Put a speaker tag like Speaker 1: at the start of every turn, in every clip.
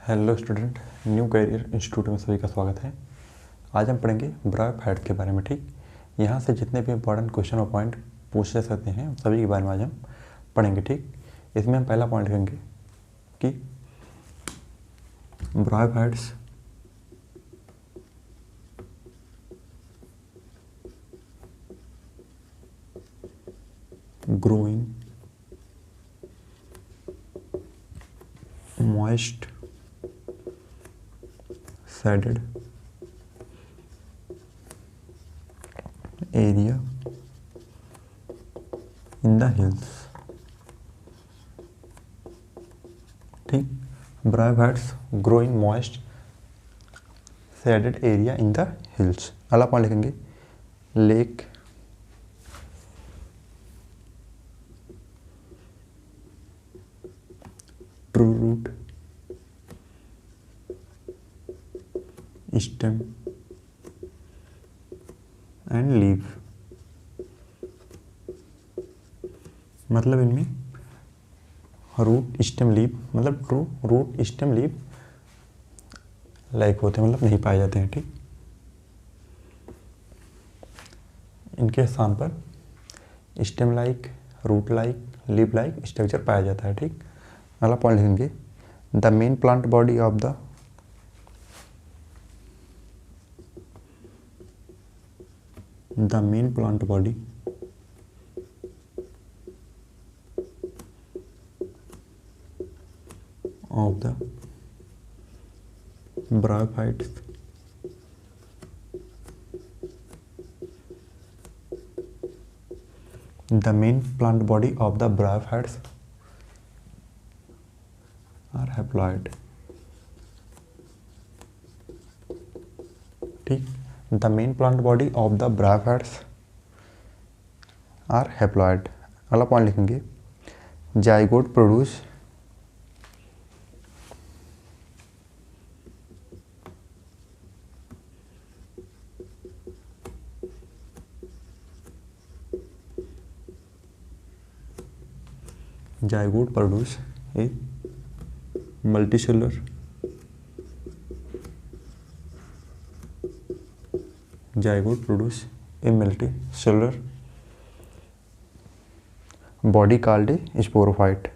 Speaker 1: Hello student, new career institute में सभी का स्वागत है। आज हम पढ़ेंगे ब्रायोफाइट्स के बारे में। ठीक, यहाँ से जितने भी इंपॉर्टेंट क्वेश्चन और पॉइंट पूछ जा सकते हैं सभी के बारे में आज हम पढ़ेंगे। ठीक, इसमें हम पहला पॉइंट लिखेंगे कि bryophytes grow in moist shaded area in the hills। ठीक, bryophytes grow in moist shaded area in the hills. अगला पॉइंट लिखेंगे lack true root stem and leave. मतलब इनमें रूट स्टेम लीव, मतलब true root stem leave like होते हैं, मतलब नहीं पाए जाते हैं। ठीक, इनके स्थान पर stem like, root like, leave like structure पाया जाता है। ठीक, अगला पॉइंट लिखेंगे the main plant body of the main plant body of the bryophytes are haploid। ठीक, the main plant body of the bryophytes are haploid। अगला point लिखेंगे zygote produce a multicellular zygote produce a multicellular body called a sporophyte।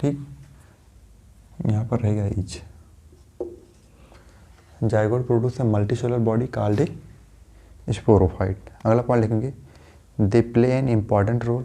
Speaker 1: ठीक, यहाँ पर रहेगा each zygote produce a multicellular body called a sporophyte। अगला point लिखेंगे they play an important role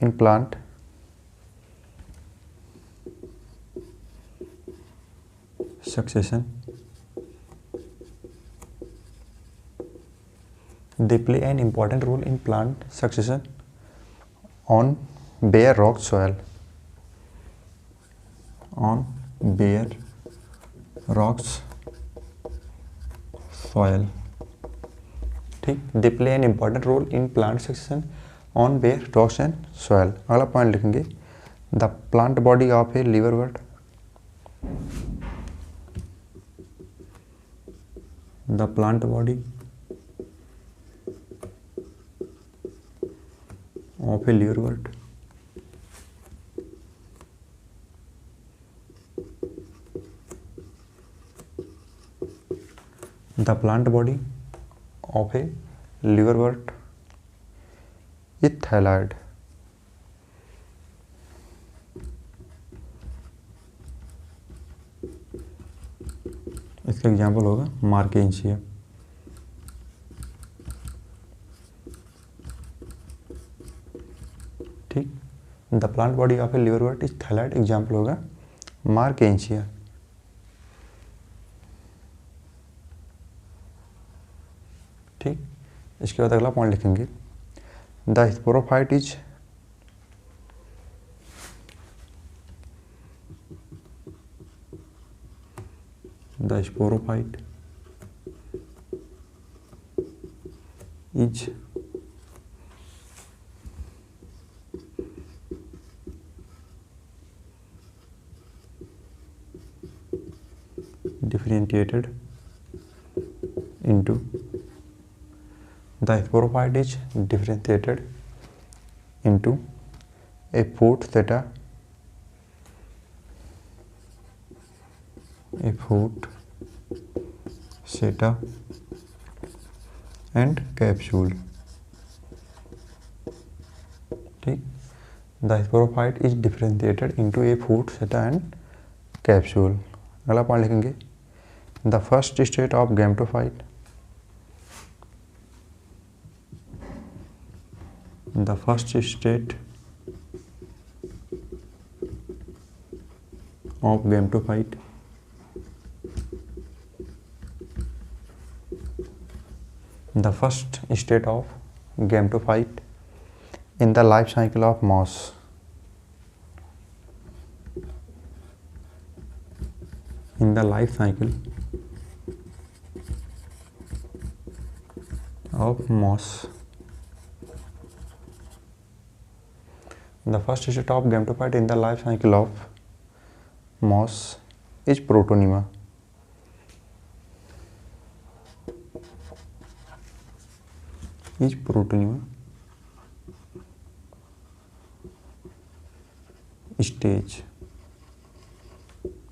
Speaker 1: in plant succession। They play an important role in plant succession on bare rock soil। ठीक, they play an important role in plant succession on bare rocks and soil। अगला point लिखेंगे the plant body of a liverwort is thyroid। इसका example होगा Marchantia. ठीक, the plant body of a liverwort is thalloid, example होगा Marchantia. ठीक, इसके बाद अगला पॉइंट लिखेंगे The sporophyte is differentiated into a fourth theta and capsule. ठीक, the sporophyte is differentiated into A food सेटा एंड कैप्सूल। अगला पॉइंट लिखेंगे, the first state of gametophyte, the first state of gametophyte the first state of gametophyte in the life cycle of mouse the first state of gametophyte in the life cycle of mouse is protonema. Stage,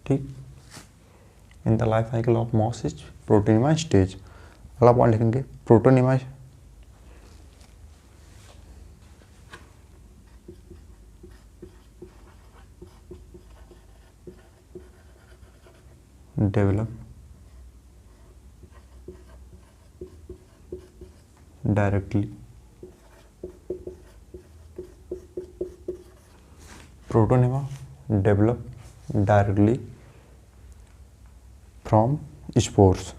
Speaker 1: ठीक, in the life cycle of moss is protonema stage. अगला point लिखेंगे, protonema develop directly protonema develop directly from spores.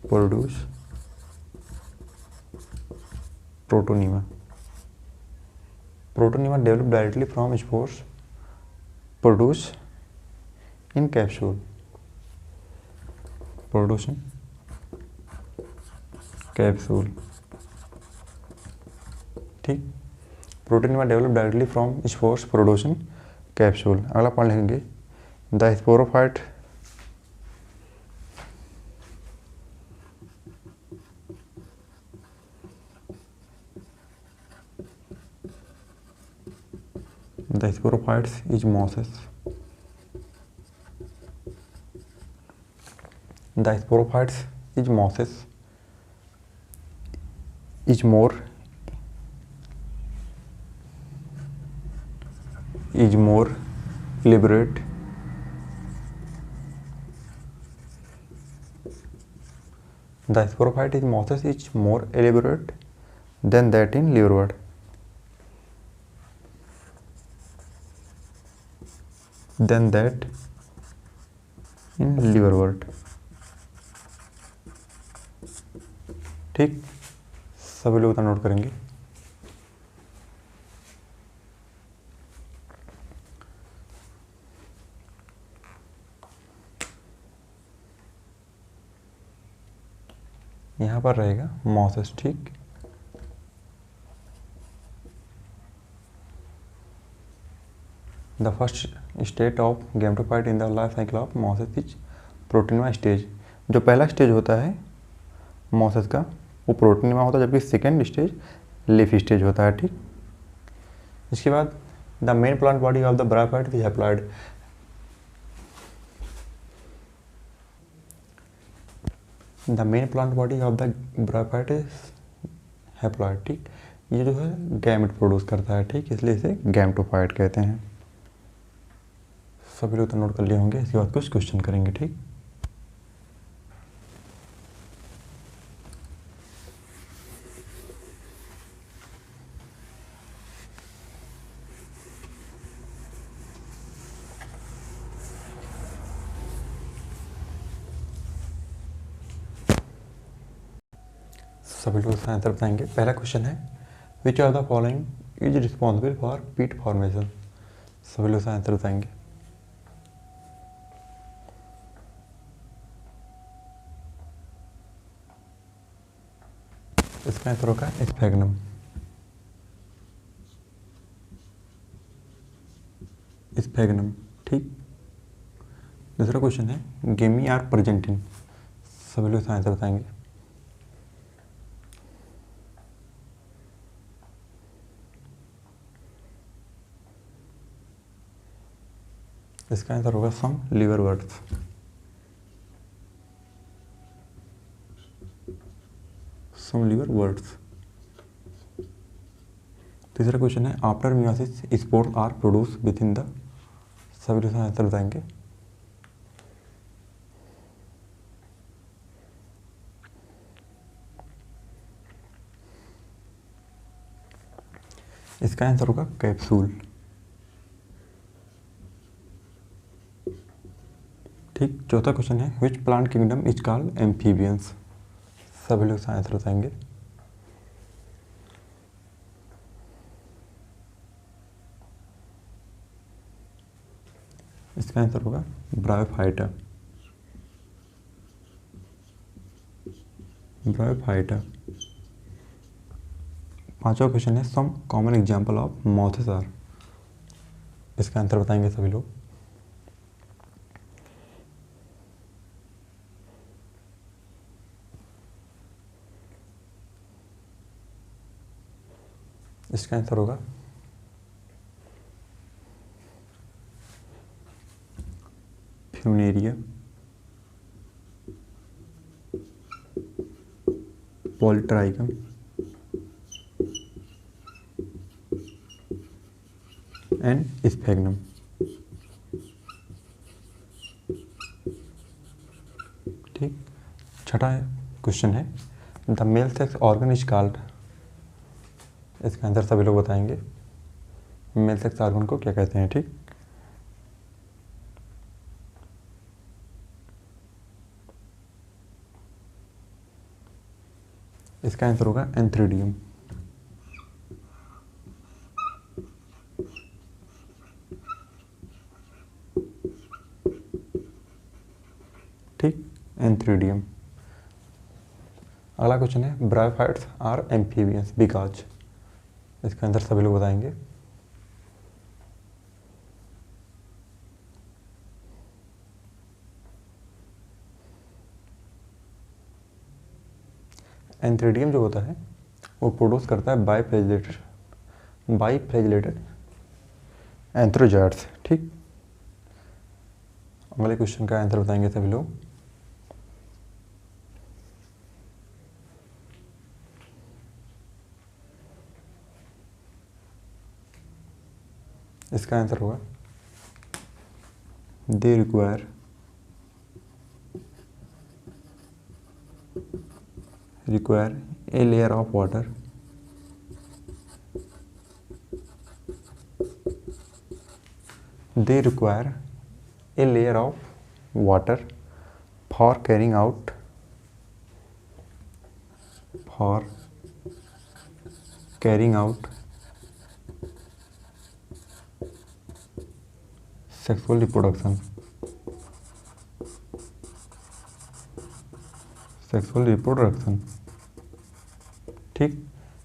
Speaker 1: Produce protonema. Protonema develop directly from spores produce in capsule. ठीक, protonema develop directly from spores producing capsule. अगला point लिखेंगे, the sporophyte is mosses. The sporophytes is mosses is more elaborate the sporophyte is mosses is more elaborate than that in liverwort. ठीक, सभी लोग note करेंगे। यहाँ पर रहेगा mosses. ठीक, the first state of gametophyte in the life cycle of mosses is protonema stage. जो पहला स्टेज होता है मॉसेस का वो प्रोटोनिमा होता है, जबकि सेकेंड स्टेज लीफ स्टेज होता है। ठीक, इसके बाद the main plant body of the bryophyte is haploid. The main plant body of the bryophyte is haploid. ठीक, ये जो है गैमेट प्रोड्यूस करता है। ठीक, इसलिए इसे गैमेटोफाइट कहते हैं। सभी लोग तो नोट कर लिए होंगे। इसके बाद कुछ क्वेश्चन करेंगे। ठीक, सभी लोग इसका आंसर बताएंगे। पहला क्वेश्चन है which are the following is responsible for peat formation. सभी लोग इसका आंसर बताएंगे। इसका आंसर होगा स्फैग्नम। स्फैग्नम, ठीक। दूसरा क्वेश्चन है गेमी आर प्रेजेंट इन। सभी लोग इसका आंसर बताएंगे। इसका आंसर होगा some liverworts. Some liverworts. तीसरा क्वेश्चन है after meiosis spores are produce within the. सभी लोग आंसर बताएंगे। इसका आंसर होगा कैप्सूल, ठीक। चौथा क्वेश्चन है which plant kingdom is called amphibians. सभी लोग इसका आंसर बताएंगे। इसका आंसर होगा ब्रायोफाइटा। ब्रायोफाइटा। पांचवा क्वेश्चन है some common example of mosses are. इसका आंसर बताएंगे सभी लोग। इसका आंसर होगा फ्यूनेरिया, पॉलीट्राइगम एंड स्फैग्नम, ठीक। छठा क्वेश्चन है the male sex organ is called. इसका आंसर सभी लोग बताएंगे। मेल सेक्स ऑर्गन को क्या कहते हैं, ठीक। इसका आंसर होगा एंथ्रीडियम। ठीक, एंथ्रीडियम। अगला क्वेश्चन है ब्रायोफाइट्स आर एम्फीबियंस बिकॉज। इसका आंसर सभी लोग बताएंगे। एंथ्रीडियम जो होता है वो प्रोड्यूस करता है बाईफ्लैजिलेटेड एंथ्रोजॉइड्स, ठीक। अगले क्वेश्चन का आंसर बताएंगे सभी लोग। इसका आंसर होगा दे require a layer of water they require a layer of water for carrying out sexual reproduction, ठीक।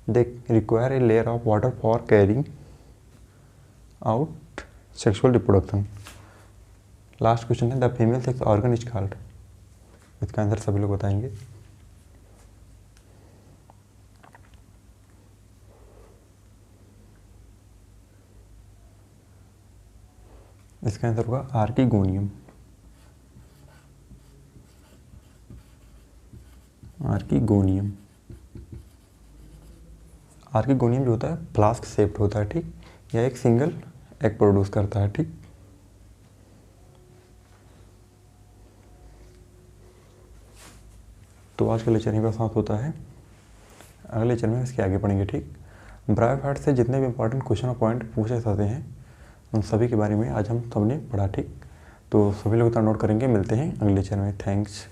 Speaker 1: They require a layer of water for carrying out sexual reproduction. Last question है the female sex organ is called. इसका answer सभी लोग बताएंगे। इसका answer होगा archegonium. Archegonium जो होता है फ्लास्क शेप्ड होता है, ठीक। यह एक सिंगल एग प्रोड्यूस करता है, ठीक। तो आज का लेक्चर यहीं पर समाप्त होता है। अगले लेक्चर में इसके आगे पढ़ेंगे, ठीक। ब्रायोफाइट से जितने भी इंपॉर्टेंट क्वेश्चन और पॉइंट पूछे जाते हैं उन सभी के बारे में आज हम सबने पढ़ा, ठीक। तो सभी लोग इतना नोट करेंगे। मिलते हैं अगले लेक्चर में। थैंक्स।